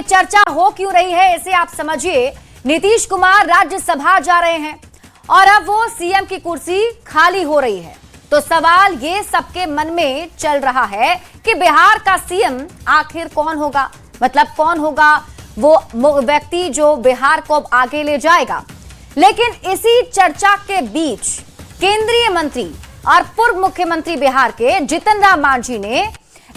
ये चर्चा हो क्यों रही है, इसे आप समझिए। नीतीश कुमार राज्यसभा जा रहे हैं और अब वो सीएम की कुर्सी खाली हो रही है, तो सवाल ये सबके मन में चल रहा है कि बिहार का सीएम आखिर कौन होगा, मतलब कौन होगा वो व्यक्ति जो बिहार को आगे ले जाएगा। लेकिन इसी चर्चा के बीच केंद्रीय मंत्री और पूर्व मुख्यमंत्री बिहार के जीतन राम मांझी ने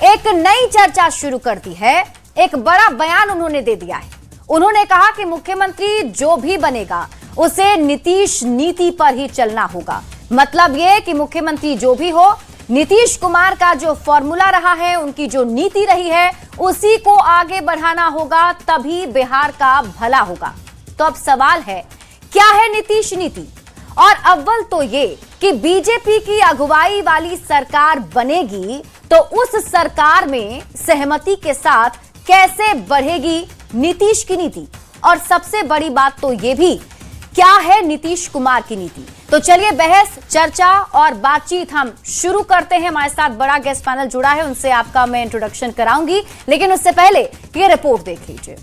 एक नई चर्चा शुरू कर दी है। एक बड़ा बयान उन्होंने दे दिया है। उन्होंने कहा कि मुख्यमंत्री जो भी बनेगा उसे नीतीश नीति पर ही चलना होगा। मतलब यह कि मुख्यमंत्री जो भी हो, नीतीश कुमार का जो फॉर्मूला रहा है, उनकी जो नीति रही है, उसी को आगे बढ़ाना होगा, तभी बिहार का भला होगा। तो अब सवाल है, क्या है नीतीश नीति? और अव्वल तो ये कि बीजेपी की अगुवाई वाली सरकार बनेगी तो उस सरकार में सहमति के साथ कैसे बढ़ेगी नीतीश की नीति, और सबसे बड़ी बात तो ये भी, क्या है नीतीश कुमार की नीति। तो चलिए बहस, चर्चा और बातचीत हम शुरू करते हैं। हमारे साथ बड़ा गेस्ट पैनल जुड़ा है, उनसे आपका मैं इंट्रोडक्शन कराऊंगी, लेकिन उससे पहले ये रिपोर्ट देख लीजिए।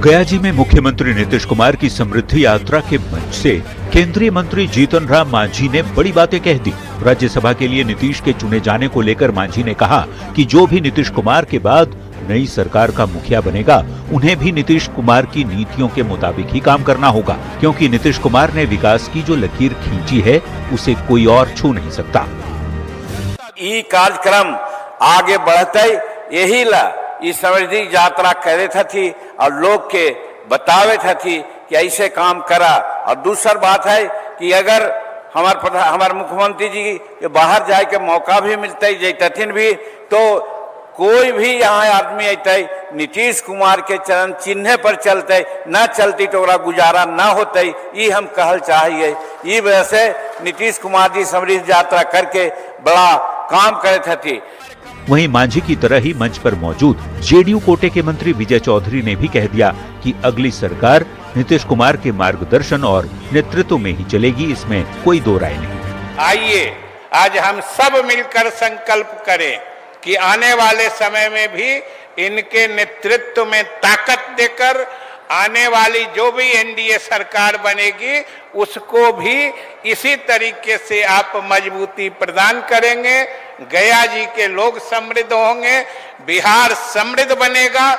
गया जी में मुख्यमंत्री नीतीश कुमार की समृद्धि यात्रा के मंच से केंद्रीय मंत्री जीतन राम मांझी ने बड़ी बातें कह दी। राज्यसभा के लिए नीतीश के चुने जाने को लेकर मांझी ने कहा कि जो भी नीतीश कुमार के बाद नई सरकार का मुखिया बनेगा, उन्हें भी नीतीश कुमार की नीतियों के मुताबिक ही काम करना होगा, क्योंकि नीतीश कुमार ने विकास की जो लकीर खींची है उसे कोई और छू नहीं सकता। ये कार्यक्रम आगे बढ़ते यही ला ये समृद्धि यात्रा करे थी और लोग के बतावे थी कि ऐसे काम करा। और दूसर बात है कि अगर हमार मुख्यमंत्री जी के बाहर जाए के मौका भी मिलते जैतथिन भी, तो कोई भी यहाँ आदमी अतै नीतीश कुमार के चरण चिन्ह पर चलते, न चलती तो गुजारा न होते, ये हम कहल चाहिए। ये वजह से नीतीश कुमार जी समृद्धि यात्रा करके बड़ा काम करे थे। वहीं मांझी की तरह ही मंच पर मौजूद जेडीयू कोटे के मंत्री विजय चौधरी ने भी कह दिया कि अगली सरकार नीतीश कुमार के मार्गदर्शन और नेतृत्व में ही चलेगी, इसमें कोई दो राय नहीं। आइए आज हम सब मिलकर संकल्प करें कि आने वाले समय में भी इनके नेतृत्व में ताकत देकर आने वाली जो भी एनडीए सरकार बनेगी उसको भी इसी तरीके से आप मजबूती प्रदान करेंगे। गया जी के लोग समृद्ध होंगे, बिहार समृद्ध बनेगा।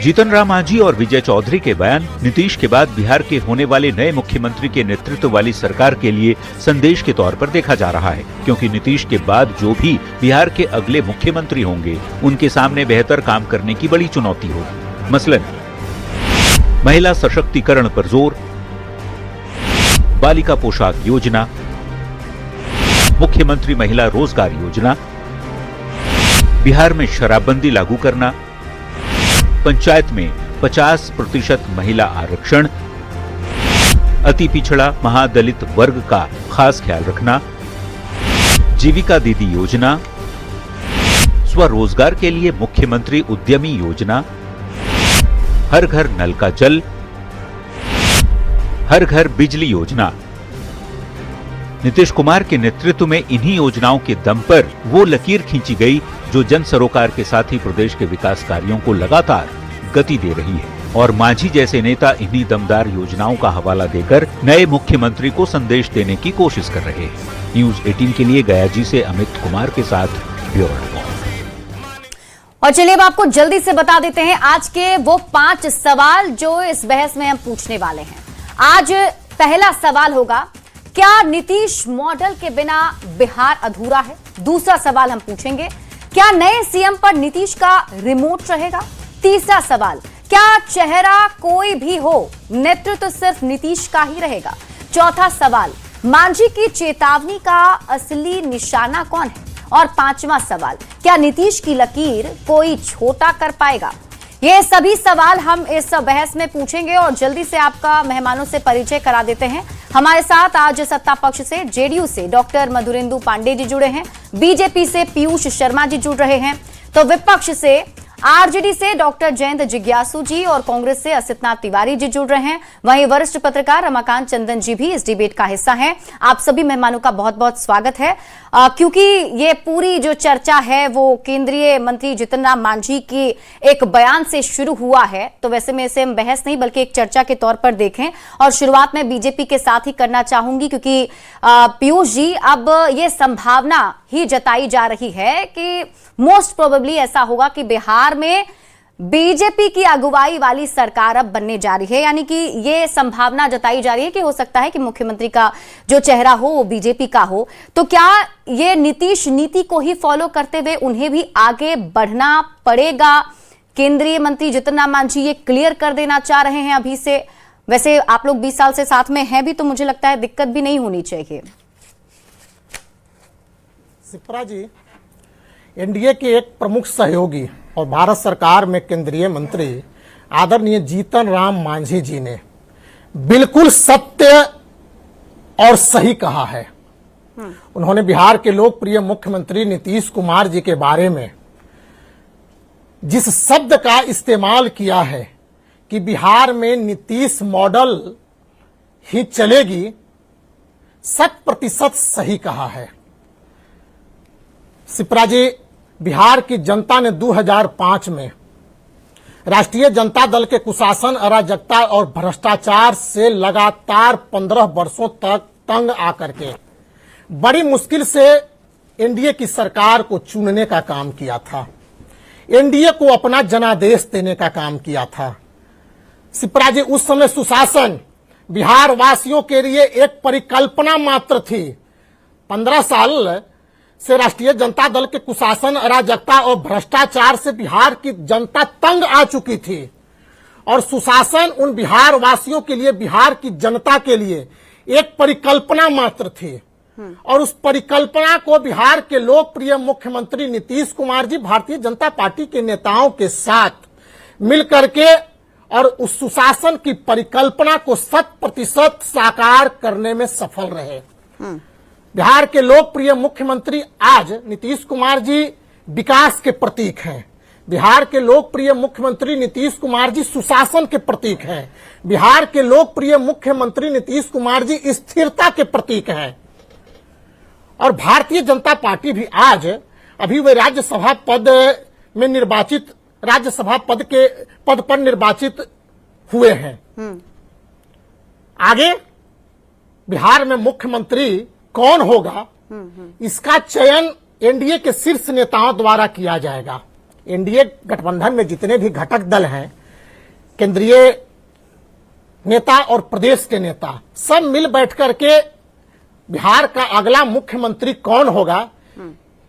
जीतन राम मांझी और विजय चौधरी के बयान नीतीश के बाद बिहार के होने वाले नए मुख्यमंत्री के नेतृत्व वाली सरकार के लिए संदेश के तौर पर देखा जा रहा है, क्योंकि नीतीश के बाद जो भी बिहार के अगले मुख्यमंत्री होंगे उनके सामने बेहतर काम करने की बड़ी चुनौती होगी। मसलन महिला सशक्तिकरण पर जोर, बालिका पोशाक योजना, मुख्यमंत्री महिला रोजगार योजना, बिहार में शराबबंदी लागू करना, पंचायत में 50% महिला आरक्षण, अति पिछड़ा महादलित वर्ग का खास ख्याल रखना, जीविका दीदी योजना, स्वरोजगार के लिए मुख्यमंत्री उद्यमी योजना, हर घर नल का जल, हर घर बिजली योजना। नीतीश कुमार के नेतृत्व में इन्हीं योजनाओं के दम पर वो लकीर खींची गई जो जन सरोकार के साथ ही प्रदेश के विकास कार्यों को लगातार गति दे रही है। और मांझी जैसे नेता इन्हीं दमदार योजनाओं का हवाला देकर नए मुख्यमंत्री को संदेश देने की कोशिश कर रहे हैं। न्यूज 18 के लिए गया जी से अमित कुमार के साथ ब्यूरो रिपोर्ट। और चलिए अब आपको जल्दी से बता देते हैं आज के वो 5 सवाल जो इस बहस में हम पूछने वाले हैं। आज पहला सवाल होगा, क्या नीतीश मॉडल के बिना बिहार अधूरा है? दूसरा सवाल हम पूछेंगे, क्या नए सीएम पर नीतीश का रिमोट रहेगा? तीसरा सवाल, क्या चेहरा कोई भी हो, नेतृत्व सिर्फ नीतीश का ही रहेगा? चौथा सवाल, मांझी की चेतावनी का असली निशाना कौन है? और पांचवा सवाल, क्या नीतीश की लकीर कोई छोटा कर पाएगा? ये सभी सवाल हम इस बहस में पूछेंगे और जल्दी से आपका मेहमानों से परिचय करा देते हैं। हमारे साथ आज सत्ता पक्ष से जेडीयू से डॉक्टर मधुरेंदु पांडे जी जुड़े हैं, बीजेपी से पीयूष शर्मा जी जुड़ रहे हैं, तो विपक्ष से आरजेडी से डॉक्टर जयंत जिज्ञासु जी और कांग्रेस से असितनाथ तिवारी जी जुड़ रहे हैं। वहीं वरिष्ठ पत्रकार रमाकांत चंदन जी भी इस डिबेट का हिस्सा हैं। आप सभी मेहमानों का बहुत बहुत स्वागत है। क्योंकि ये पूरी जो चर्चा है वो केंद्रीय मंत्री जीतन राम मांझी के एक बयान से शुरू हुआ है, तो वैसे में इसे हम बहस नहीं बल्कि एक चर्चा के तौर पर देखें। और शुरुआत में बीजेपी के साथ ही करना चाहूंगी, क्योंकि पीयूष जी, अब ये संभावना ही जताई जा रही है कि मोस्ट प्रोबेबली ऐसा होगा कि बिहार में बीजेपी की अगुवाई वाली सरकार अब बनने जा रही है। यानी कि ये संभावना जताई जा रही है कि हो सकता है कि मुख्यमंत्री का जो चेहरा हो वो बीजेपी का हो। तो क्या ये नीतीश नीति को ही फॉलो करते हुए उन्हें भी आगे बढ़ना पड़ेगा? केंद्रीय मंत्री जीतन राम मांझी ये क्लियर कर देना चाह रहे हैं अभी से। वैसे आप लोग 20 साल से साथ में हैं भी, तो मुझे लगता है दिक्कत भी नहीं होनी चाहिए। सिप्रा जी, एनडीए के एक प्रमुख सहयोगी और भारत सरकार में केंद्रीय मंत्री आदरणीय जीतन राम मांझी जी ने बिल्कुल सत्य और सही कहा है। उन्होंने बिहार के लोकप्रिय मुख्यमंत्री नीतीश कुमार जी के बारे में जिस शब्द का इस्तेमाल किया है कि बिहार में नीतीश मॉडल ही चलेगी, 100% सही कहा है। सिप्रा जी, बिहार की जनता ने 2005 में राष्ट्रीय जनता दल के कुशासन, अराजकता और भ्रष्टाचार से लगातार 15 वर्षों तक तंग आकर के बड़ी मुश्किल से एनडीए की सरकार को चुनने का काम किया था, एनडीए को अपना जनादेश देने का काम किया था। सिप्रा जी, उस समय सुशासन बिहार वासियों के लिए एक परिकल्पना मात्र थी। 15 साल से राष्ट्रीय जनता दल के कुशासन, अराजकता और भ्रष्टाचार से बिहार की जनता तंग आ चुकी थी और सुशासन उन बिहार वासियों के लिए, बिहार की जनता के लिए एक परिकल्पना मात्र थी। और उस परिकल्पना को बिहार के लोकप्रिय मुख्यमंत्री नीतीश कुमार जी भारतीय जनता पार्टी के नेताओं के साथ मिलकर के और उस सुशासन की परिकल्पना को 100% साकार करने में सफल रहे। बिहार के लोकप्रिय मुख्यमंत्री आज नीतीश कुमार जी विकास के प्रतीक हैं। बिहार के लोकप्रिय मुख्यमंत्री नीतीश कुमार जी सुशासन के प्रतीक हैं। बिहार के लोकप्रिय मुख्यमंत्री नीतीश कुमार जी स्थिरता के प्रतीक हैं। और भारतीय जनता पार्टी भी आज अभी वे राज्यसभा पद में निर्वाचित, राज्यसभा पद पर निर्वाचित हुए हैं। आगे बिहार में मुख्यमंत्री कौन होगा, इसका चयन एनडीए के शीर्ष नेताओं द्वारा किया जाएगा। एनडीए गठबंधन में जितने भी घटक दल हैं, केंद्रीय नेता और प्रदेश के नेता, सब मिल बैठकर के बिहार का अगला मुख्यमंत्री कौन होगा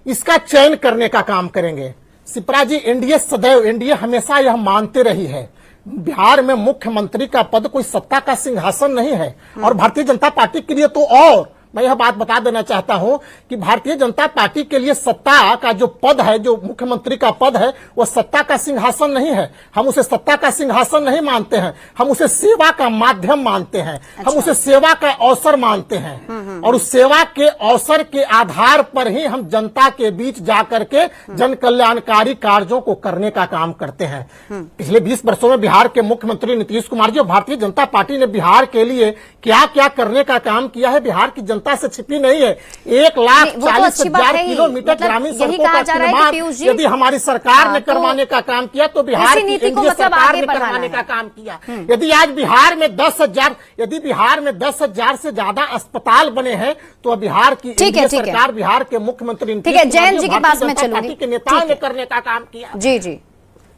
इसका चयन करने का काम करेंगे। सिप्रा जी, एनडीए हमेशा यह मानते रही है बिहार में मुख्यमंत्री का पद कोई सत्ता का सिंहासन नहीं है। और भारतीय जनता पार्टी के लिए तो और मैं यह बात बता देना चाहता हूं कि भारतीय जनता पार्टी के लिए सत्ता का जो पद है, जो मुख्यमंत्री का पद है, वह सत्ता का सिंहासन नहीं है। हम उसे सत्ता का सिंहासन नहीं मानते हैं, हम उसे सेवा का माध्यम मानते हैं। अच्छा। हम उसे सेवा का अवसर मानते हैं और उस सेवा के अवसर के आधार पर ही हम जनता के बीच जाकर के जन कल्याणकारी कार्यों को करने का काम करते हैं। पिछले 20 वर्षों में बिहार के मुख्यमंत्री नीतीश कुमार जी और भारतीय जनता पार्टी ने बिहार के लिए क्या क्या करने का काम किया है, बिहार की जनता से छिपी नहीं है। 1,40,000 किलोमीटर ग्रामीण सड़कों का निर्माण यदि हमारी सरकार ने करवाने का काम किया तो बिहार की एनडीए सरकार ने करवाने का काम किया। यदि आज बिहार में 10,000 से ज्यादा अस्पताल बने हैं तो बिहार की एनडीए सरकार, बिहार के मुख्यमंत्री जयंत जी के पास में चलूंगी, के नेताओं ने करने का काम किया। जी जी,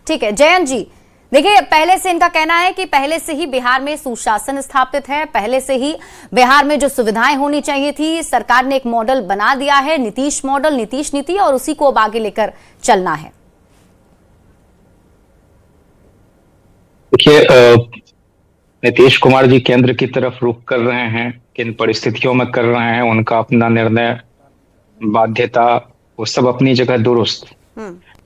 ठीक है जयंत जी। देखिए, पहले से इनका कहना है कि पहले से ही बिहार में सुशासन स्थापित है, पहले से ही बिहार में जो सुविधाएं होनी चाहिए थी, सरकार ने एक मॉडल बना दिया है, नीतीश मॉडल, नीतीश नीति, और उसी को अब आगे लेकर चलना है। देखिए, नीतीश कुमार जी केंद्र की तरफ रुख कर रहे हैं, किन परिस्थितियों में कर रहे हैं, उनका अपना निर्णय, बाध्यता, वो सब अपनी जगह दुरुस्त।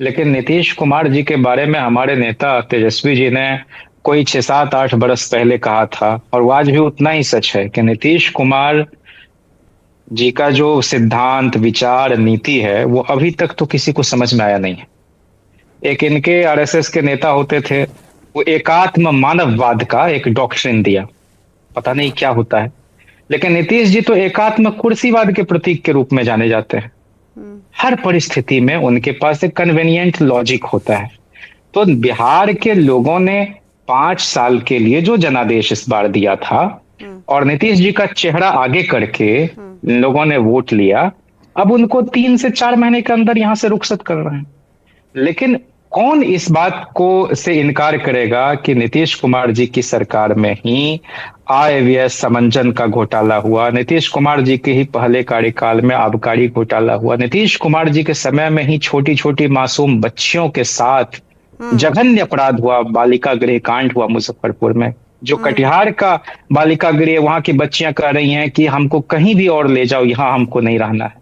लेकिन नीतीश कुमार जी के बारे में हमारे नेता तेजस्वी जी ने कोई 6-7-8 बरस पहले कहा था, और वो आज भी उतना ही सच है कि नीतीश कुमार जी का जो सिद्धांत, विचार, नीति है, वो अभी तक तो किसी को समझ में आया नहीं है। एक इनके आरएसएस के नेता होते थे, वो एकात्म मानववाद का एक डॉक्ट्रिन दिया, पता नहीं क्या होता है। लेकिन नीतीश जी तो एकात्म कुर्सीवाद के प्रतीक के रूप में जाने जाते हैं। हर परिस्थिति में उनके पास एक कन्वीनियंट लॉजिक होता है। तो बिहार के लोगों ने 5 साल के लिए जो जनादेश इस बार दिया था और नीतीश जी का चेहरा आगे करके लोगों ने वोट लिया, अब उनको 3 से 4 महीने के अंदर यहां से रुखसत कर रहे हैं। लेकिन कौन इस बात को से इनकार करेगा कि नीतीश कुमार जी की सरकार में ही आय व्यय समंजन का घोटाला हुआ, नीतीश कुमार जी के ही पहले कार्यकाल में आबकारी घोटाला हुआ, नीतीश कुमार जी के समय में ही छोटी छोटी मासूम बच्चियों के साथ जघन्य अपराध हुआ, बालिका गृह कांड हुआ मुजफ्फरपुर में, जो कटिहार का बालिका गृह, वहां की बच्चियां कह रही हैं कि हमको कहीं भी और ले जाओ, यहां हमको नहीं रहना है।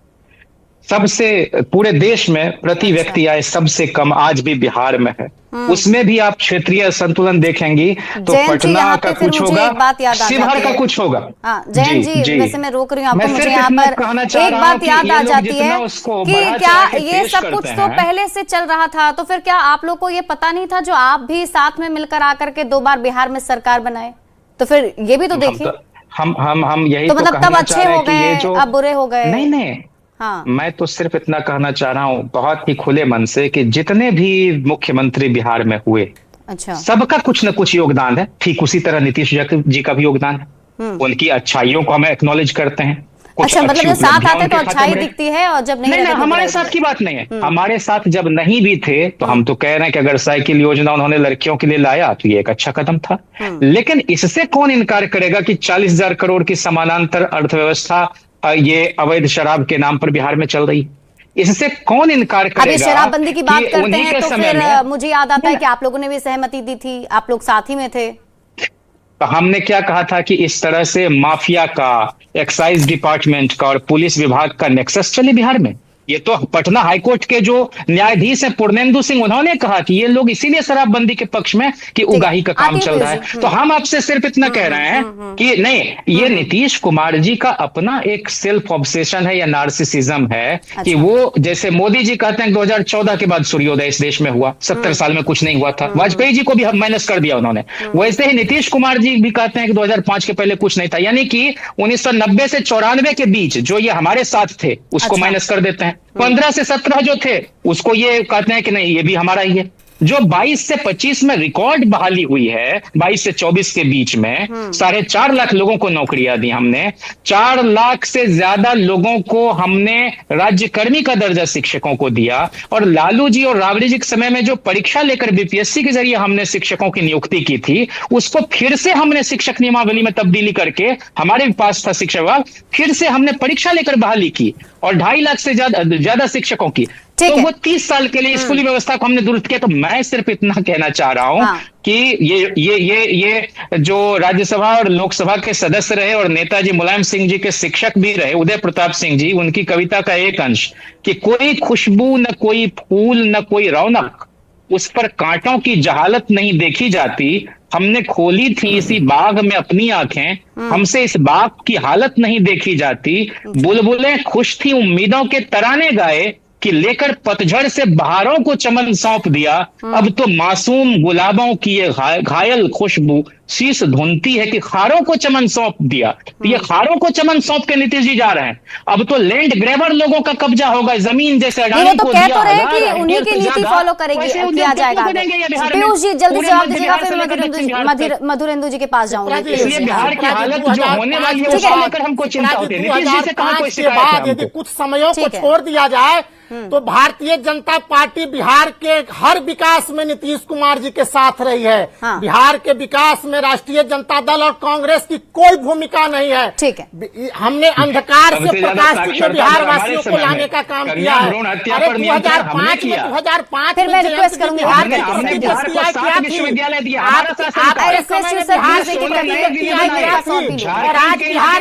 सबसे पूरे देश में प्रति व्यक्ति आय सबसे कम आज भी बिहार में है। उसमें भी आप क्षेत्रीय संतुलन देखेंगी तो पटना का कुछ होगा, शिवहर का कुछ होगा। जयंत जी, वैसे मैं रोक रही हूँ आपको, मुझे यहाँ पर एक बात याद आ जाती है कि क्या ये सब कुछ तो पहले से चल रहा था, तो फिर क्या आप लोग को ये पता नहीं था जो आप भी साथ में मिलकर आकर के 2 बार बिहार में सरकार बनाए? तो फिर ये भी तो देखिए, हम यही तो मतलब तब अच्छे हो गए अब बुरे हो गए? नहीं, हाँ। मैं तो सिर्फ इतना कहना चाह रहा हूँ बहुत ही खुले मन से कि जितने भी मुख्यमंत्री बिहार में हुए, अच्छा, सबका कुछ न कुछ योगदान है। ठीक उसी तरह नीतीश जी का भी योगदान है। उनकी अच्छाइयों को हम एक्नॉलेज करते हैं। अच्छा, मतलब जब साथ आते तो अच्छाई दिखती है और जब नहीं, हमारे साथ की बात नहीं है। हमारे साथ जब नहीं भी थे तो हम तो कह रहे हैं कि अगर साइकिल योजना उन्होंने लड़कियों के लिए लाया तो ये एक अच्छा कदम था। लेकिन इससे कौन इनकार करेगा कि 40,000 करोड़ की समानांतर अर्थव्यवस्था ये अवैध शराब के नाम पर बिहार में चल रही है? इससे कौन इनकार करेगा? अभी शराबबंदी की बात करते हैं तो फिर मुझे याद आता है कि आप लोगों ने भी सहमति दी थी, आप लोग साथ ही में थे। तो हमने क्या कहा था कि इस तरह से माफिया का, एक्साइज डिपार्टमेंट का और पुलिस विभाग का नेक्सस चले बिहार में। ये तो पटना हाईकोर्ट के जो न्यायाधीश हैं पूर्णेंदु सिंह, उन्होंने कहा कि ये लोग इसीलिए शराबबंदी के पक्ष में कि उगाही का काम चल रहा है। तो हम आपसे सिर्फ इतना कह रहे हैं कि नहीं, ये नीतीश कुमार जी का अपना एक सेल्फ ऑब्सेशन है या नार्सिसिज्म है। कि वो जैसे मोदी जी कहते हैं 2014 के बाद सूर्योदय इस देश में हुआ, 70 साल में कुछ नहीं हुआ था, वाजपेयी जी को भी माइनस कर दिया उन्होंने। वैसे ही नीतीश कुमार जी भी कहते हैं कि 2005 के पहले कुछ नहीं था, यानी कि 1990 से 94 के बीच जो ये हमारे साथ थे उसको माइनस कर देते हैं। 15 से 17 जो थे उसको ये कहते हैं कि नहीं, ये भी हमारा ही है। जो 22 से 25 में रिकॉर्ड बहाली हुई है, 22 से 24 के बीच में 4.5 लाख लोगों को नौकरियां दी हमने, 4 लाख से ज्यादा लोगों को हमने राज्यकर्मी का दर्जा शिक्षकों को दिया। और लालू जी और राबड़ी जी के समय में जो परीक्षा लेकर बीपीएससी के जरिए हमने शिक्षकों की नियुक्ति की थी, उसको फिर से हमने शिक्षक नियमावली में तब्दीली करके, हमारे पास था शिक्षा विभाग, फिर से हमने परीक्षा लेकर बहाली की और 2.5 लाख से ज्यादा शिक्षकों की। तो वो 30 साल के लिए स्कूली व्यवस्था को हमने दुरुस्त किया। तो मैं सिर्फ इतना कहना चाह रहा हूं कि ये जो राज्यसभा और लोकसभा के सदस्य रहे और नेताजी मुलायम सिंह जी के शिक्षक भी रहे, उदय प्रताप सिंह जी, उनकी कविता का एक अंश कि कोई खुशबू न कोई फूल न कोई रौनक, उस पर कांटों की जहालत नहीं देखी जाती। हमने खोली थी इसी बाग में अपनी आंखें, हमसे इस बाग की हालत नहीं देखी जाती। बुलबुलें खुश थी उम्मीदों के तराने गाए कि लेकर पतझड़ से बहारों को चमन सौंप दिया। अब तो मासूम गुलाबों की ये घायल खुशबू शीश धुनती है कि खारों को चमन सौंप दिया। तो ये खारों को चमन सौंप के नीतीश जी जा रहे हैं। अब तो लैंड ग्रेबर लोगों का कब्जा होगा, जमीन जैसे अडानी को दिया, तो रहे कि उन्हीं की नीति फॉलो करेंगे, किया जाएगा। पीयूष जी जल्दी जवाब दीजिएगा, फिर मधुरेंदु जी के पास जाऊंगी। इसलिए बिहार की हालत जो होने वाली है उसको लेकर हमको चिंता होती है। नीतीश जी से कहां कोई शिकायत है? यदि कुछ समयों को छोड़ दिया जाए तो भारतीय जनता पार्टी बिहार के हर विकास में नीतीश कुमार जी के साथ रही है। बिहार के विकास में राष्ट्रीय जनता दल और कांग्रेस की कोई भूमिका नहीं है। ठीक है, हमने अंधकार से प्रकाश में बिहार वासियों को लाने का काम किया है। अरे 2005 फिर मैं रिक्वेस्ट करूंगी, और आज बिहार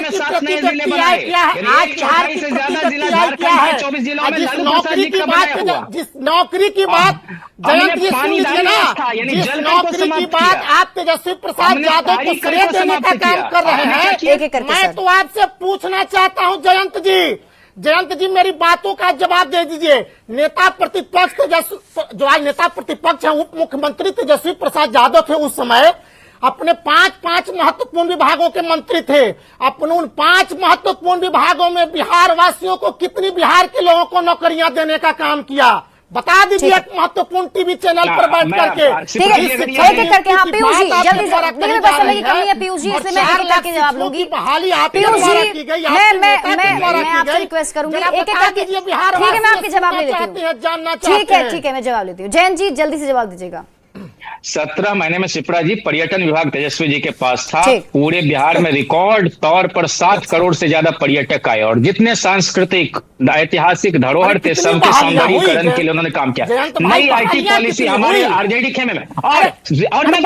की प्रतिक्रिया क्या है? आज बिहार की प्रतिक्रिया क्या है? जिस नौकरी की बात जयंत जी सुन लीजिए ना, जिस नौकरी की बात आप तेजस्वी प्रसाद यादव को श्रेय देने का काम कर रहे हैं, मैं तो आपसे पूछना चाहता हूं जयंत जी, जयंत जी मेरी बातों का जवाब दे दीजिए। नेता प्रतिपक्ष तेजस्वी, जो आज नेता प्रतिपक्ष है, उप मुख्यमंत्री तेजस्वी प्रसाद यादव थे उस समय, अपने पांच महत्वपूर्ण विभागों के मंत्री थे। अपने उन 5 महत्वपूर्ण विभागों में बिहार वासियों को कितनी बिहार के लोगों को नौकरियां देने का काम किया, बता दीजिए एक महत्वपूर्ण टीवी चैनल पर बैठ करके। ठीक है, एक करके। हाँ पीयूष जी जल्दी से, मेरे पास समय की कमी है पीयूष जी, इसलिए मैं एक करके जवाब लूंगी। पीयूष जी मैं आपसे रिक्वेस्ट करूंगी एक करके। ठीक है, मैं आपके जवाब ले लेती हूँ। ठीक है मैं जवाब लेती हूँ। जयंत जी जल्दी से जवाब दीजिएगा। 17 महीने में शिप्रा जी पर्यटन विभाग तेजस्वी जी के पास था। पूरे बिहार में रिकॉर्ड तौर पर 7 करोड़ से ज्यादा पर्यटक आए और जितने सांस्कृतिक ऐतिहासिक धरोहर थे सबके सौंदर्यीकरण के लिए उन्होंने काम किया। नई आईटी पॉलिसी हमारे आरजेडी खेमे में और मैं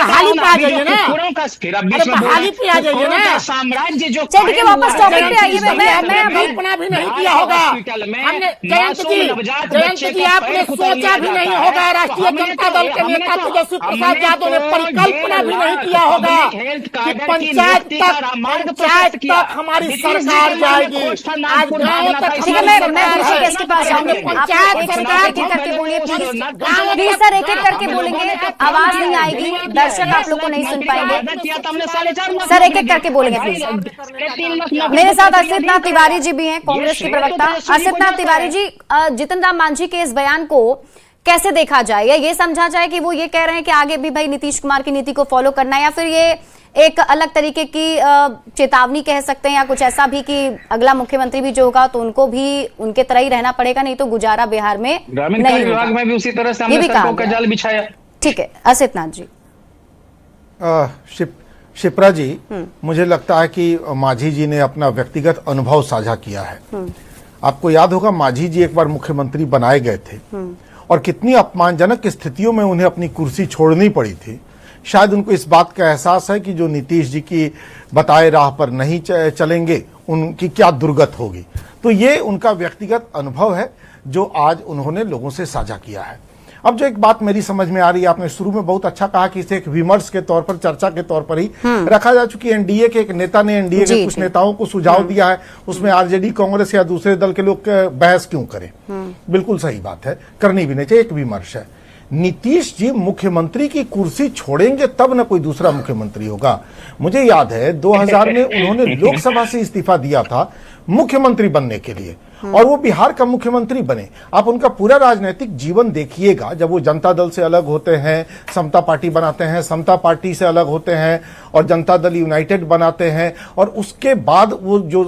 साम्राज्य जो वापस टॉपिक पे आइए। मैं कल्पना भी नहीं किया होगा, आपने सोचा भी नहीं होगा, राष्ट्रीय जनता दल के नेता तेजस्वी प्रसाद यादव ने परिकल्पना भी नहीं किया होगा कि पंचायत तक हमारी सरकार जाएगी। आज गाँव तक मैं इसके पास जाऊंगी। पंचायत सरकार की करके बोलिए प्लीज सर, एक करके बोलेंगे, आवाज नहीं आएगी, दर्शक आप लोग को नहीं सुन पाएंगे। सर एक करके बोलेंगे प्लीज। मेरे साथ अर्षित नाथ तिवारी जी भी हैं, कांग्रेस के प्रवक्ता। अर्षित नाथ तिवारी जी, जीतन राम मांझी के इस बयान को कैसे देखा जाए, या ये समझा जाए कि वो ये कह रहे हैं कि आगे भी भाई नीतीश कुमार की नीति को फॉलो करना है, या फिर ये एक अलग तरीके की चेतावनी कह सकते हैं, या कुछ ऐसा भी कि अगला मुख्यमंत्री भी जो होगा तो उनको भी उनके तरह ही रहना पड़ेगा, नहीं तो गुजारा बिहार में नहीं विभाग में भी उसी तरह से हमने सड़कों का जाल बिछाया। ठीक है अर्षित नाथ जी। शिप्रा जी, मुझे लगता है कि मांझी जी ने अपना व्यक्तिगत अनुभव साझा किया है। आपको याद होगा मांझी जी एक बार मुख्यमंत्री बनाए गए थे और कितनी अपमानजनक स्थितियों में उन्हें अपनी कुर्सी छोड़नी पड़ी थी। शायद उनको इस बात का एहसास है कि जो नीतीश जी की बताए राह पर नहीं चलेंगे उनकी क्या दुर्गत होगी। तो ये उनका व्यक्तिगत अनुभव है जो आज उन्होंने लोगों से साझा किया है। अब जो एक बात मेरी समझ में आ रही है, आपने शुरू में बहुत अच्छा कहा कि इसे एक विमर्श के तौर पर, चर्चा के तौर पर ही रखा जा चुकी है। एनडीए के एक नेता ने एनडीए के कुछ नेताओं को सुझाव दिया है, उसमें आरजेडी, कांग्रेस या दूसरे दल के लोग बहस क्यों करें। बिल्कुल सही बात है, करनी भी नहीं चाहिए, एक विमर्श है। नीतीश जी मुख्यमंत्री की कुर्सी छोड़ेंगे तब न कोई दूसरा मुख्यमंत्री होगा। मुझे याद है 2000 में उन्होंने लोकसभा से इस्तीफा दिया था मुख्यमंत्री बनने के लिए, और वो बिहार का मुख्यमंत्री बने। आप उनका पूरा राजनीतिक जीवन देखिएगा, जब वो जनता दल से अलग होते हैं, समता पार्टी बनाते हैं, समता पार्टी से अलग होते हैं और जनता दल यूनाइटेड बनाते हैं, और उसके बाद वो जो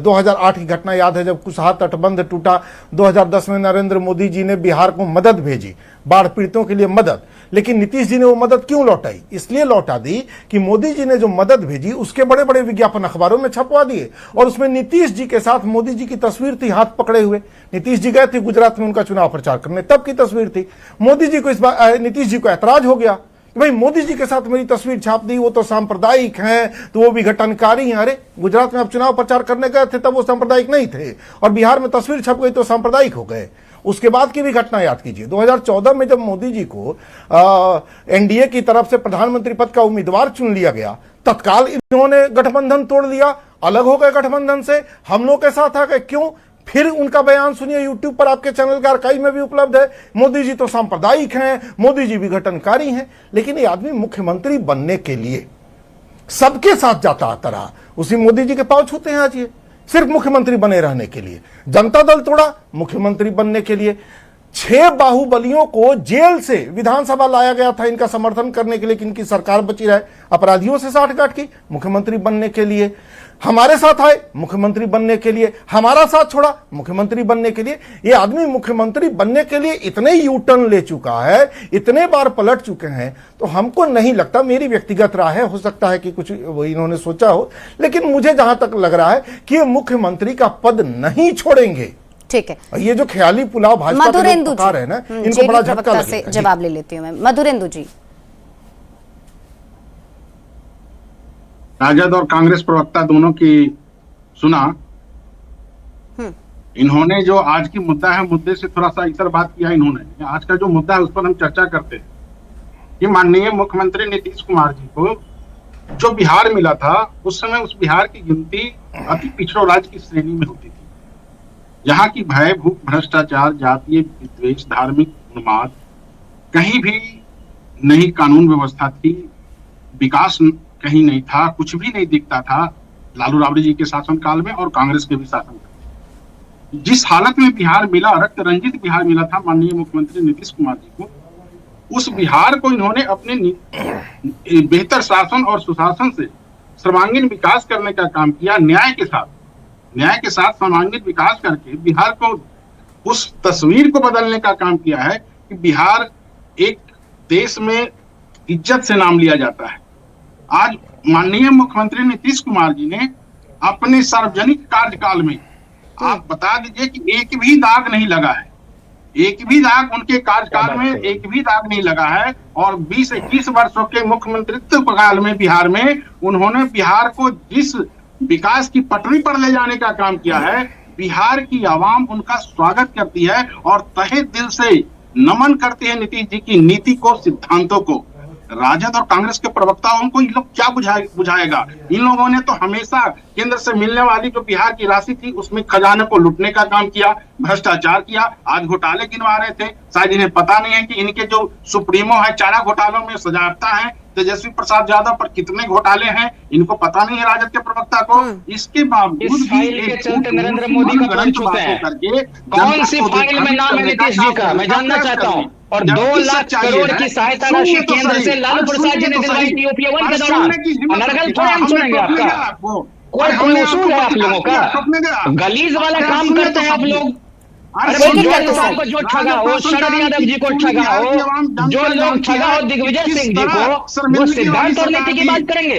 2008 की घटना याद है जब कुशहा तटबंध टूटा, 2010 में नरेंद्र मोदी जी ने बिहार को मदद भेजी, बाढ़ पीड़ितों के लिए मदद। लेकिन नीतीश जी ने वो मदद क्यों लौटाई? इसलिए लौटा दी कि मोदी जी ने जो मदद भेजी उसके बड़े बड़े विज्ञापन अखबारों में छपवा दिए, और उसमें नीतीश जी के साथ मोदी जी की तस्वीर थी हाथ पकड़े हुए। नीतीश जी गए थे गुजरात में उनका चुनाव प्रचार करने, तब की तस्वीर थी। मोदी जी को इस बार नीतीश जी को ऐतराज हो गया कि भाई मोदी जी के साथ मेरी तस्वीर छाप दी, वो तो सांप्रदायिक हैं, तो वो विघटनकारी हैं। अरे गुजरात में आप चुनाव प्रचार करने गए थे तब वो सांप्रदायिक नहीं थे, और बिहार में तस्वीर छप गई तो सांप्रदायिक हो गए। उसके बाद की भी घटना याद कीजिए, 2014 में जब मोदी जी को एनडीए की तरफ से प्रधानमंत्री पद का उम्मीदवार चुन लिया गया, तत्काल इन्होंने गठबंधन तोड़ दिया, अलग हो गए गठबंधन से, हम लोग के साथ आ गए। क्यों? फिर उनका बयान सुनिए, यूट्यूब पर आपके चैनल के आर्काइव में भी उपलब्ध है। मोदी जी तो सांप्रदायिक हैं, मोदी जी विघटनकारी हैं। लेकिन ये आदमी मुख्यमंत्री बनने के लिए सबके साथ जाता आता रहा, उसी मोदी जी के पांव छूते हैं आज ये, सिर्फ मुख्यमंत्री बने रहने के लिए। जनता दल तोड़ा मुख्यमंत्री बनने के लिए। 6 बाहुबलियों को जेल से विधानसभा लाया गया था इनका समर्थन करने के लिए कि इनकी सरकार बची रहे। अपराधियों से साठगांठ की मुख्यमंत्री बनने के लिए। हमारे साथ आए मुख्यमंत्री बनने के लिए, हमारा साथ छोड़ा मुख्यमंत्री बनने के लिए। ये आदमी मुख्यमंत्री बनने के लिए इतने यू टर्न ले चुका है, इतने बार पलट चुके हैं, तो हमको नहीं लगता, मेरी व्यक्तिगत राय है, हो सकता है कि कुछ इन्होंने सोचा हो, लेकिन मुझे जहां तक लग रहा है कि ये मुख्यमंत्री का पद नहीं छोड़ेंगे। ठीक है, ये जो ख्याली पुलाव भाजपा के लोग पका रहे हैं ना, इनको बड़ा झटका लगेगा। जवाब ले लेती हूँ मैं। मधुरेंदु जी। राजद और कांग्रेस प्रवक्ता दोनों की सुना। इन्होंने जो आज की मुद्दा है, मुद्दे से थोड़ा सा इतर बात किया इन्होंने। आज का जो मुद्दा है उस पर हम चर्चा करते हैं कि माननीय मुख्यमंत्री नीतीश कुमार जी को जो बिहार मिला था, उस समय उस बिहार की गिनती अति पिछड़ो राज्य की श्रेणी में होती थी। यहाँ की भय, भूख, भ्रष्टाचार, जातीय विद्वेष, धार्मिक उन्माद, कहीं भी नहीं कानून व्यवस्था थी, विकास कहीं नहीं था, कुछ भी नहीं दिखता था लालू राबड़ी जी के शासनकाल में और कांग्रेस के भी शासनकाल में। जिस हालत में बिहार मिला, रक्त रंजित बिहार मिला था माननीय मुख्यमंत्री नीतीश कुमार जी को, उस बिहार को इन्होंने अपने बेहतर शासन और सुशासन से सर्वांगीण विकास करने का काम किया। न्याय के साथ सर्वांगीण विकास करके बिहार को उस तस्वीर को बदलने का काम किया है कि बिहार एक देश में इज्जत से नाम लिया जाता है। आज माननीय मुख्यमंत्री नीतीश कुमार जी ने अपने सार्वजनिक कार्यकाल में, आप बता दीजिए कि एक भी दाग नहीं लगा है, एक भी दाग उनके कार्यकाल में एक भी दाग नहीं लगा है। और 20-21 वर्षों के मुख्यमंत्रित्व काल में बिहार में उन्होंने बिहार को जिस विकास की पटरी पर ले जाने का काम किया है, बिहार की आवाम उनका स्वागत करती है और तहे दिल से नमन करती है नीतीश जी की नीति को, सिद्धांतों को। राजद और कांग्रेस के प्रवक्ता, उनको इन लोग क्या बुझाएगा? इन लोगों ने तो हमेशा केंद्र से मिलने वाली जो बिहार की राशि थी उसमें खजाने को लूटने का काम किया, भ्रष्टाचार किया। आज घोटाले गिनवा रहे थे, शायद इन्हें पता नहीं है कि इनके जो सुप्रीमो है चारा घोटालों में सजागता है तेजस्वी प्रसाद यादव पर कितने घोटाले हैं, इनको पता नहीं है राजद के प्रवक्ता को। इसके बावजूद इस फाइल के चलते नरेंद्र मोदी का कौन छूते हैं? कौन सी फाइल में नाम है नीतीश जी का, मैं जानना चाहता हूँ। और 2 लाख करोड़ की सहायता राशि केंद्र से लालू प्रसाद जी ने दिलवाई थी यूपीए 1 के दौरान। अनर्गल थोड़ा हम सुनेंगे आपका, कोई उसूल है आप लोगों का? गलीज वाला काम करते हैं आप लोग। अरे जो ठगा हो शरद यादव जी को ठगा हो, जो लोग ठगा हो दिग्विजय सिंह जी को, वो सिद्धांत और नीति की बात करेंगे।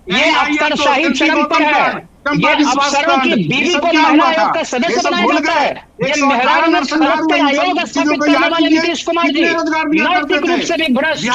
ये अफसरशाही चरम पर है। ये अफसरों की बीवी को महिला आयोग का सदस्य बनाया जाता है। ये मेहरान आयोग स्थापित करने वाले नीतीश कुमार जी नैतिक रूप से भी भ्रष्ट,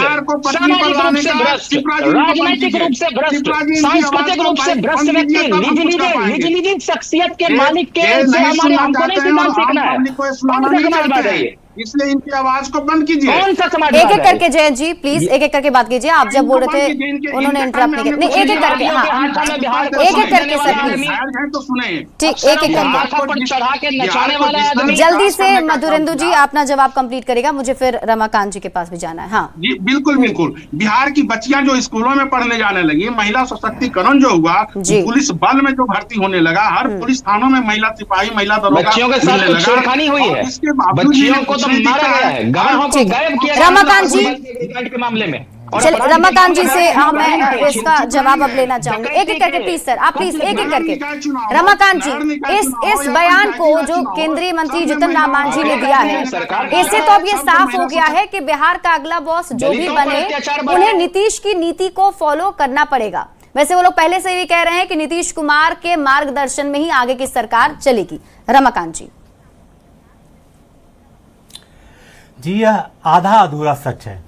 सामाजिक रूप से भ्रष्ट, राजनैतिक रूप से भ्रष्ट, सांस्कृतिक रूप से भ्रष्ट व्यक्ति, निजी शख्सियत के मालिक के हमको नहीं सिद्धांत सीखना है। कौन सा समाजवाद है ये? इसलिए इनकी आवाज को बंद कीजिए। कौन सा समाज? एक एक करके जयंत जी प्लीज एक एक करके बात कीजिए। आप जब बोल रहे थे उन्होंने इंटरप्ट नहीं किया। नहीं, एक एक करके, हाँ एक एक करके सर प्लीज, तो सुने ठीक, एक एक करके चढ़ा के नचाने वाला जल्दी से। मधुरेंदु जी अपना जवाब कंप्लीट करेगा, मुझे फिर रमाकांत जी के पास भी जाना है। हाँ जी बिल्कुल बिल्कुल। बिहार की बच्चियां जो स्कूलों में पढ़ने जाने लगी, महिला सशक्तिकरण जो हुआ, पुलिस बल में जो भर्ती होने लगा, हर पुलिस थानों में महिला सिपाही, महिला दरोगा, बच्चियों के साथ छेड़खानी हुई है, बच्चियों को तो मारा गया है, गवाहों को गायब किया गया रमाकांत जी के मामले में। चल रमाकांत जी से मैं इसका जवाब अब लेना चाहूंगी। एक एक करके प्लीज सर, आप प्लीज एक एक करके। रमाकांत जी, इस बयान को जो केंद्रीय मंत्री जीतन राम मांझी ने दिया है, इससे तो अब ये साफ हो गया है कि बिहार का अगला बॉस जो भी बने, उन्हें नीतीश की नीति को फॉलो करना पड़ेगा। वैसे वो लोग पहले से भी कह रहे हैं कि नीतीश कुमार के मार्गदर्शन में ही आगे की सरकार चलेगी। रमाकांत जी जी, यह आधा अधूरा सच है।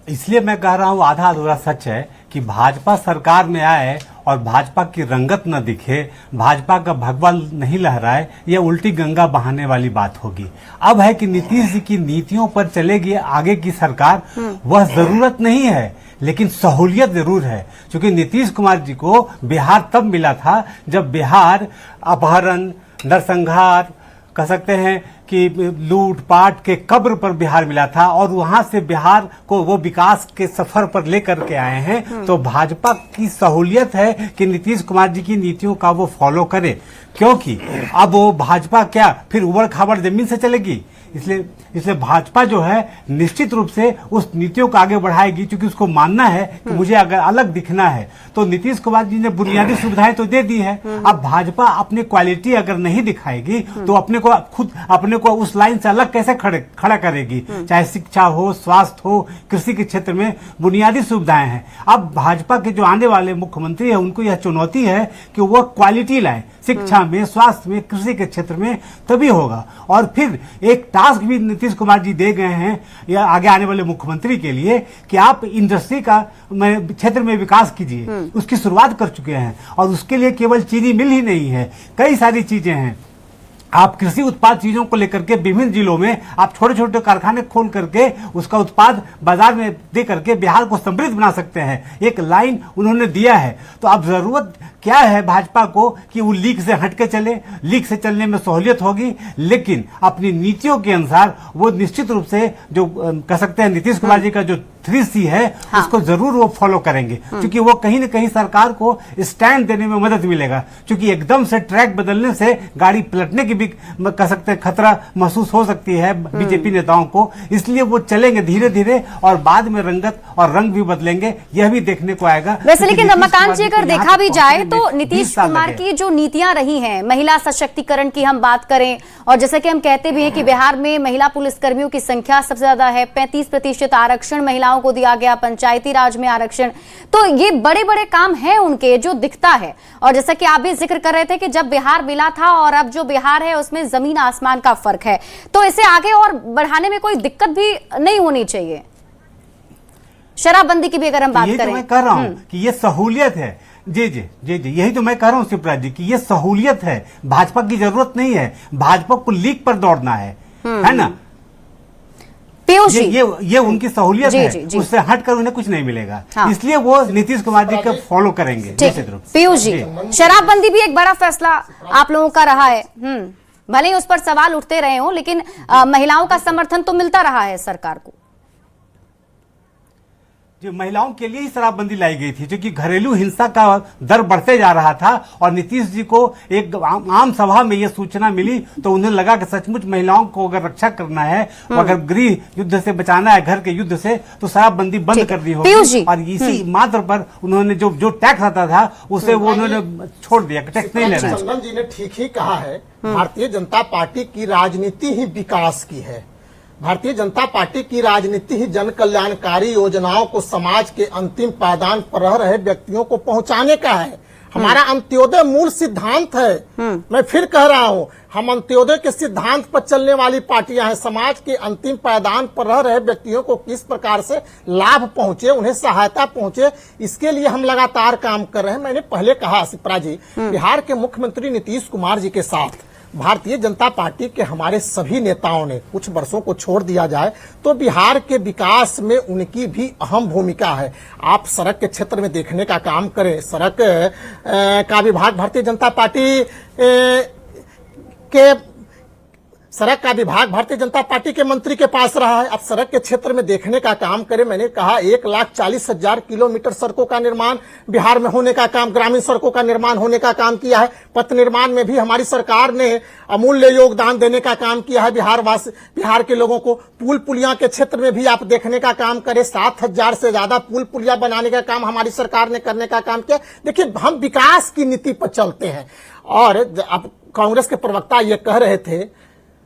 इसलिए मैं कह रहा हूं आधा अधूरा सच है कि भाजपा सरकार में आए और भाजपा की रंगत न दिखे, भाजपा का भगवा नहीं लहराए, यह उल्टी गंगा बहाने वाली बात होगी। अब है कि नीतीश जी की नीतियों पर चलेगी आगे की सरकार, वह जरूरत नहीं है लेकिन सहूलियत जरूर है। क्योंकि नीतीश कुमार जी को बिहार तब मिला था जब बिहार अपहरण, नरसंहार, कह सकते हैं कि लूटपाट के कब्र पर बिहार मिला था, और वहां से बिहार को वो विकास के सफर पर लेकर के आए हैं। तो भाजपा की सहूलियत है कि नीतीश कुमार जी की नीतियों का वो फॉलो करे, क्योंकि अब वो भाजपा क्या फिर उबड़ खाबड़ जमीन से चलेगी। इसलिए भाजपा जो है निश्चित रूप से उस नीतियों को आगे बढ़ाएगी, क्योंकि उसको मानना है कि मुझे अगर अलग दिखना है तो नीतीश कुमार जी ने बुनियादी सुविधाएं तो दे दी है। अब भाजपा अपनी क्वालिटी अगर नहीं दिखाएगी तो अपने को उस लाइन से अलग कैसे खड़ा करेगी? चाहे शिक्षा हो, स्वास्थ्य हो, कृषि के क्षेत्र में बुनियादी सुविधाएं हैं। अब भाजपा के जो आने वाले मुख्यमंत्री है उनको यह चुनौती है कि वह क्वालिटी लाए शिक्षा में, स्वास्थ्य में, कृषि के क्षेत्र में, तभी होगा। और फिर एक टास्क भी नीतीश कुमार जी दे गए हैं या आगे आने वाले मुख्यमंत्री के लिए कि आप इंडस्ट्री का क्षेत्र में विकास कीजिए। उसकी शुरुआत कर चुके हैं और उसके लिए केवल चीनी मिल ही नहीं है, कई सारी चीजें हैं। आप कृषि उत्पाद चीजों को लेकर के विभिन्न जिलों में आप छोटे छोटे कारखाने खोल करके उसका उत्पाद बाजार में दे करके बिहार को समृद्ध बना सकते हैं, एक लाइन उन्होंने दिया है। तो अब जरूरत क्या है भाजपा को कि वो लीक से हटके चले, लीक से चलने में सहूलियत होगी, लेकिन अपनी नीतियों के अनुसार वो निश्चित रूप से जो कह सकते हैं नीतीश कुमार जी का जो 3C है उसको जरूर वो फॉलो करेंगे, क्योंकि वो कहीं ना कहीं सरकार को स्टैंड देने में मदद मिलेगा। क्योंकि एकदम से ट्रैक बदलने से गाड़ी पलटने की भी कह सकते हैं खतरा महसूस हो सकती है बीजेपी नेताओं को, इसलिए वो चलेंगे धीरे धीरे और बाद में रंगत और रंग भी बदलेंगे, यह भी देखने को आएगा। वैसे लेकिन रमाकांत जी अगर देखा भी जाए तो नीतीश कुमार की जो नीतियां रही हैं, महिला सशक्तिकरण की हम बात करें, और जैसे कि हम कहते भी हैं कि बिहार में महिला पुलिसकर्मियों की संख्या सबसे ज्यादा है, 35% आरक्षण महिलाओं को दिया गया, पंचायती राज में आरक्षण, तो ये बड़े बड़े काम हैं उनके जो दिखता है। और जैसा कि आप भी जिक्र कर रहे थे कि जब बिहार मिला था और अब जो बिहार है उसमें जमीन आसमान का फर्क है, तो इसे आगे और बढ़ाने में कोई दिक्कत भी नहीं होनी चाहिए। शराबबंदी की भी अगर हम बात करें, तो मैं कह रहा हूं कि ये सहूलियत है। जी जी जी जी, यही तो मैं कह रहा हूं शिवराज जी कि ये सहूलियत है, भाजपा की जरूरत नहीं है, भाजपा को लीक पर दौड़ना है ना। पीयूष जी, ये उनकी सहूलियत है, उससे हटकर उन्हें कुछ नहीं मिलेगा। हाँ। इसलिए वो नीतीश कुमार जी को फॉलो करेंगे। पीयूष जी, शराबबंदी भी एक बड़ा फैसला आप लोगों का रहा है, भले ही उस पर सवाल उठते रहे हो, लेकिन महिलाओं का समर्थन तो मिलता रहा है सरकार को। जो महिलाओं के लिए ही शराबबंदी लाई गई थी, क्योंकि घरेलू हिंसा का दर बढ़ते जा रहा था और नीतीश जी को एक आम सभा में यह सूचना मिली तो उन्हें लगा कि सचमुच महिलाओं को अगर रक्षा करना है, अगर गृह युद्ध से बचाना है, घर के युद्ध से, तो शराबबंदी बंद करनी होगी। और इसी मात्र पर उन्होंने जो टैक्स आता था उसे वो उन्होंने छोड़ दिया, टैक्स नहीं लेना। चंदन जी ने ठीक ही कहा है, भारतीय जनता पार्टी की राजनीति ही विकास की है। भारतीय जनता पार्टी की राजनीति ही जन कल्याणकारी योजनाओं को समाज के अंतिम पायदान पर रह रहे व्यक्तियों को पहुंचाने का है। हमारा अंत्योदय मूल सिद्धांत है। मैं फिर कह रहा हूं, हम अंत्योदय के सिद्धांत पर चलने वाली पार्टियां हैं। समाज के अंतिम पायदान पर रह रहे व्यक्तियों को किस प्रकार से लाभ पहुंचे, उन्हें सहायता पहुंचे, इसके लिए हम लगातार काम कर रहे हैं। मैंने पहले कहा शिप्रा जी, बिहार के मुख्यमंत्री नीतीश कुमार जी के साथ भारतीय जनता पार्टी के हमारे सभी नेताओं ने, कुछ वर्षों को छोड़ दिया जाए तो बिहार के विकास में उनकी भी अहम भूमिका है। आप सड़क के क्षेत्र में देखने का काम करें, सड़क का विभाग भारतीय जनता पार्टी भारतीय जनता पार्टी के मंत्री के पास रहा है। अब सड़क के क्षेत्र में देखने का काम करें, मैंने कहा 1,40,000 किलोमीटर सड़कों का निर्माण बिहार में होने का काम, ग्रामीण सड़कों का निर्माण होने का काम किया है। पथ निर्माण में भी हमारी सरकार ने अमूल्य योगदान देने का काम किया है बिहार के लोगों को। पुल पुलिया के क्षेत्र में भी आप देखने का काम करें, 7,000 से ज्यादा पुल पुलिया बनाने का काम हमारी सरकार ने करने का काम किया। देखिए, हम विकास की नीति पर चलते हैं। और अब कांग्रेस के प्रवक्ता ये कह रहे थे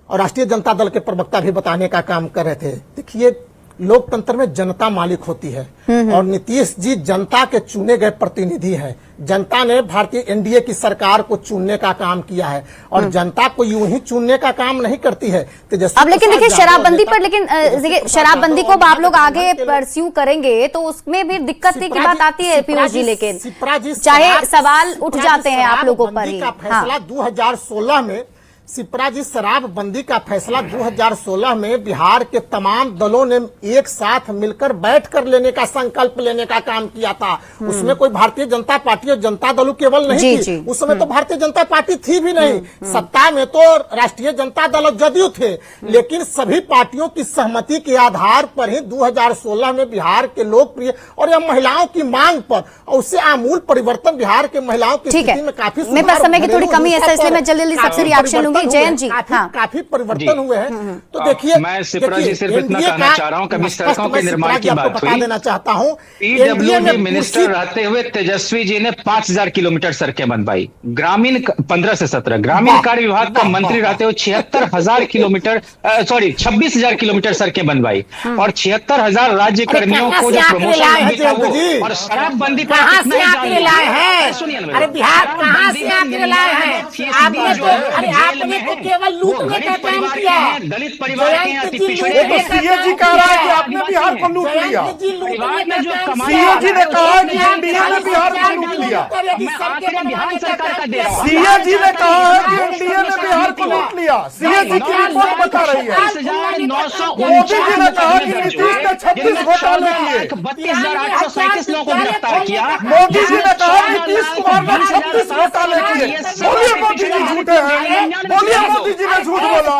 और राष्ट्रीय जनता दल के प्रवक्ता भी बताने का काम कर रहे थे, देखिए लोकतंत्र में जनता मालिक होती है और नीतीश जी जनता के चुने गए प्रतिनिधि हैं। जनता ने भारतीय एनडीए की सरकार को चुनने का काम किया है और जनता को यूं ही चुनने का काम नहीं करती है। अब लेकिन देखिए शराबबंदी पर, लेकिन शराबबंदी को आप लोग आगे परस्यू करेंगे तो उसमें भी दिक्कत की बात आती है पीयूष जी, लेकिन चाहे सवाल उठ जाते हैं आप लोगों पर ही। फैसला 2016 में, शिप्रा जी, शराबबंदी का फैसला 2016 में बिहार के तमाम दलों ने एक साथ मिलकर बैठकर लेने का संकल्प लेने का काम किया था। उसमें कोई भारतीय जनता पार्टी और जनता दल केवल नहीं थी। उस समय तो भारतीय जनता पार्टी थी भी नहीं, सत्ता में तो राष्ट्रीय जनता दल और जदयू थे। लेकिन सभी पार्टियों की सहमति के आधार पर ही 2016 में बिहार के लोकप्रिय और यह महिलाओं की मांग पर, और उससे आमूल परिवर्तन बिहार के महिलाओं की स्थिति में काफी मेरे पास समय की थोड़ी कमी है, इसलिए मैं जल्दी सबसे रिएक्शन लूंगी। जयंत जी, काफी परिवर्तन हुए हैं। तो देखिए, मैं शिप्रा जी सिर्फ इतना कहना चाह रहा हूं, कभी सड़कों के निर्माण की बात हुई, देना चाहता हूं, पीडब्ल्यूडी मिनिस्टर रहते हुए तेजस्वी जी ने 5,000 किलोमीटर सड़कें बनवाई। ग्रामीण 15 से 17, ग्रामीण कार्य विभाग का मंत्री रहते हुए 76,000 किलोमीटर 26,000 किलोमीटर सड़कें बनवाई और 76,000 राज्य कर्मियों को जो प्रमोशन और शराबबंदी पर सुनिए, अरे बिहार कहां से आके लाए हैं? आपने तो ने तो केवल लूटने का काम किया। दलित परिवार के हैं, अति पिछड़े वो तो सीए जी कह रहा है कि आपने बिहार को लूट लिया। सीए जी ने कहा कि एनडीए ने बिहार को लूट लिया। बिहार सरकार का दे रहा हूं। सीए जी ने कहा है कि एनडीए ने बिहार को लूट लिया। सीए जी की रिपोर्ट बता रही है। मोदी जी ने कहा कि नीतीश ने 36 घोटाले किए। 32,837 लोगों को गिरफ्तार किया। मोदी जी ने कहा नीतीश कुमार ने 36 घोटाले किए। बोलिए मोदी जी झूठे हैं, बोलिए मोदी जी ने झूठ बोला।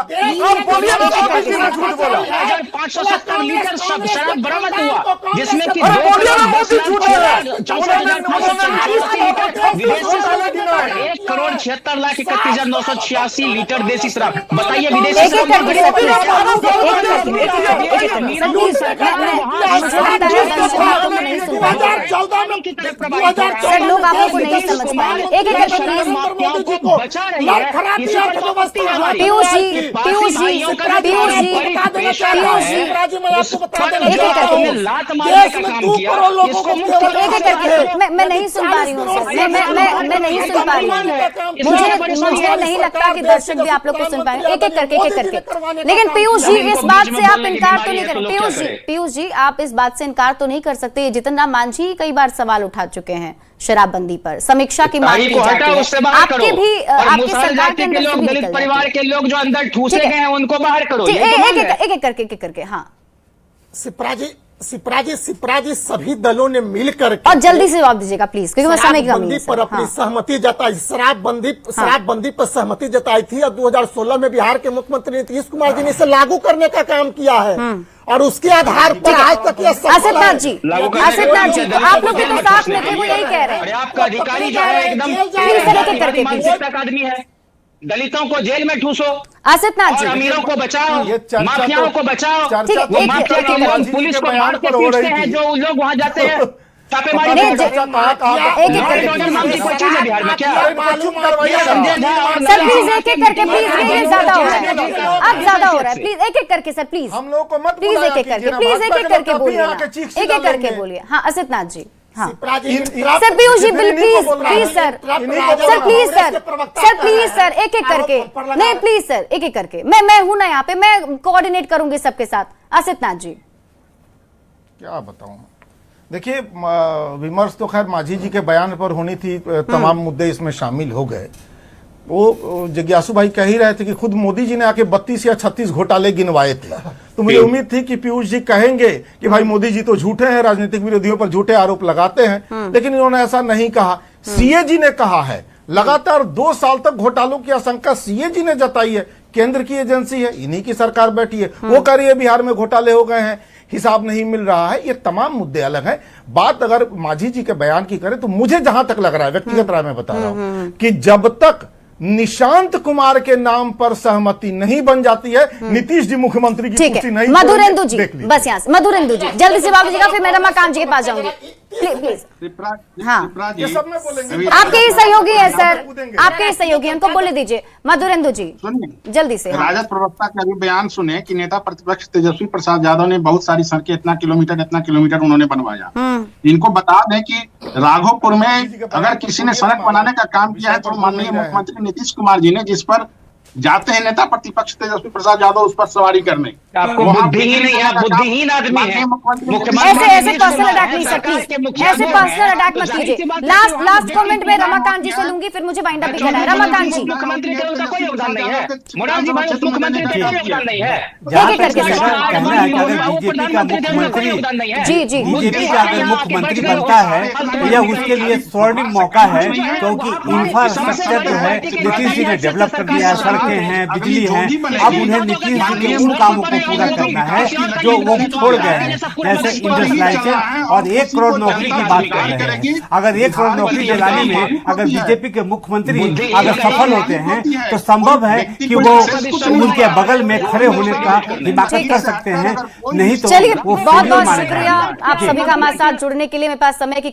अब बोलिए मोदी जी ने झूठ बोला। 570 लीटर शराब बरामद हुआ, जिसमें कि अरे बोलिए ना मोदी झूठे हैं। 1,76,986 लीटर देसी शराब। बताइए विदेशी शराब सर, लोग आप लोग को नहीं समझ पाएंगे। एक एक करके बचा रही है। पीयूष जी, पीयूष जी, पीयूष जी, पीयूष जी, एक एक करके मैं नहीं सुन पा रही हूँ सर, मैं नहीं सुन पा रही हूँ। मुझे नहीं लगता कि दर्शक भी आप लोग को सुन पाएंगे। एक एक करके। लेकिन पीयूष जी, इस बात से आप इनकार तो नहीं करें। पीयूष जी, आप इस बात से इनकार तो नहीं कर सकते। जितन राम मांझी कई बार सवाल उठा चुके हैं शराबबंदी पर, समीक्षा की मांग की जाती है। आपके भी, आपकी सरकार के अंदर से भी दलित परिवार के लोग जो अंदर ठूसे गए हैं उनको बाहर करो। एक करके हाँ। सिपरा जी सभी दलों ने मिलकर और जल्दी से जवाब दीजिएगा प्लीज, क्योंकि मैं समय की कमी है पर अपनी सहमति जताई। शराबबंदी पर सहमति जताई थी और 2016 में बिहार के मुख्यमंत्री नीतीश कुमार जी ने इसे लागू करने का काम किया है और उसके आधार पर आज तक यह आसिफनाथ जी, आप लोग भी तो साथ में थे, वो यही कह रहे हैं। आपका अधिकारी जो है एकदम आदमी है। दलितों को जेल में ठूसो, आसिफनाथ जी, अमीरों को बचाओ, माफियाओं को बचाओ। ठीक है, माफिया के लोग पुलिस को मार के पीटते हैं, जो लोग वहां जाते हैं छापेमारी। बिहार में क्या सर प्लीज एक एक करके, प्लीज ये ज्यादा हो रहा है, अब ज्यादा हो रहा है। प्लीज एक एक करके सर, प्लीज हम लोग को मत प्लीज एक एक करके, प्लीज एक एक करके बोलिए, एक एक करके बोलिए। हाँ आसिफनाथ जी, हाँ sir, Piyush ji please please sir, sir please sir, sir please sir, एक एक करके, नहीं प्लीज सर, एक एक करके। मैं हूं ना यहाँ पे, मैं कोऑर्डिनेट करूंगी सबके साथ। आसिफनाथ जी, क्या बताऊं। देखिए, विमर्श तो खैर मांझी जी के बयान पर होनी थी, तमाम मुद्दे इसमें शामिल हो गए। वो जिज्ञासु भाई कह ही रहे थे कि खुद मोदी जी ने आके 32 या 36 घोटाले गिनवाए थे। तो मुझे उम्मीद थी कि पीयूष जी कहेंगे कि भाई मोदी जी तो झूठे हैं, राजनीतिक विरोधियों पर झूठे आरोप लगाते हैं, लेकिन इन्होंने ऐसा नहीं कहा। सीए जी ने कहा है, लगातार 2 साल तक घोटालों की आशंका सीए जी ने जताई है। केंद्र की एजेंसी है, इन्हीं की सरकार बैठी है, वो कह रही है बिहार में घोटाले हो गए हैं, हिसाब नहीं मिल रहा है। ये तमाम मुद्दे अलग हैं। बात अगर मांझी जी के बयान की करें तो मुझे जहां तक लग रहा है, व्यक्तिगत राय में बता रहा हूं, कि जब तक निशांत कुमार के नाम पर सहमति नहीं बन जाती है, नीतीश जी मुख्यमंत्री की कुर्सी नहीं। मधुरेंदु जी, बस यहाँ से मधुरेंदु जी जल्दी से जवाब दीजिएगा, फिर मैं रमाकांत जी के पास जाऊंगी। प्लीज हाँ, ये सब में बोलेंगे। आपके ही सहयोगी है सर, आपके ही सहयोगी, उनको बोले दीजिए। मधुरेंदु जी जल्दी से। राजद प्रवक्ता का भी बयान सुने कि नेता प्रतिपक्ष तेजस्वी प्रसाद यादव ने बहुत सारी सड़कें इतना किलोमीटर उन्होंने बनवाया। इनको बता दें कि राघोपुर में अगर किसी ने सड़क बनाने का काम किया है तो माननीय मुख्यमंत्री नीतीश कुमार जी ने, जिस पर जाते हैं नेता प्रतिपक्ष तेजस्वी प्रसाद यादव उस पर सवारी करने। आपको बुद्धि ही नहीं है, बुद्धिहीन आदमी है। ऐसे पर्सनल अटैक नहीं सर, प्लीज ऐसे पर्सनल अटैक मत कीजिए। लास्ट कमेंट में रमाकांत जी से लूंगी, फिर मुझे वाइंड अप भी करना है। रमाकांत जी, मुख्यमंत्री के उनका कोई योगदान नहीं है। मुरारजी भाई मुख्यमंत्री का कोई योगदान नहीं है। एक करके बीजेपी का मुख्यमंत्री, जी जी, बीजेपी का अगर मुख्यमंत्री बनता है तो यह उसके लिए स्वर्णिम मौका है, क्योंकि इंफ्रास्ट्रक्चर जो है नीतीश जी ने डेवलप कर दिया है, सड़कें हैं, बिजली है। अब उन्हें नीतीश जी के उन कामों को पूरा करना है जो वो छोड़ गए हैं, जैसे इंडस्ट्रियलाइजेशन और 1 करोड़ नौकरी की बात कर रहे हैं। अगर 1 करोड़ नौकरी दिलाने में अगर बीजेपी के मुख्यमंत्री अगर सफल होते हैं तो संभव है कि वो उनके बगल में खड़े होने का हिमाकत कर सकते हैं, नहीं तो चलिए बहुत बहुत शुक्रिया आप सभी का हमारे साथ जुड़ने के लिए। मेरे पास समय की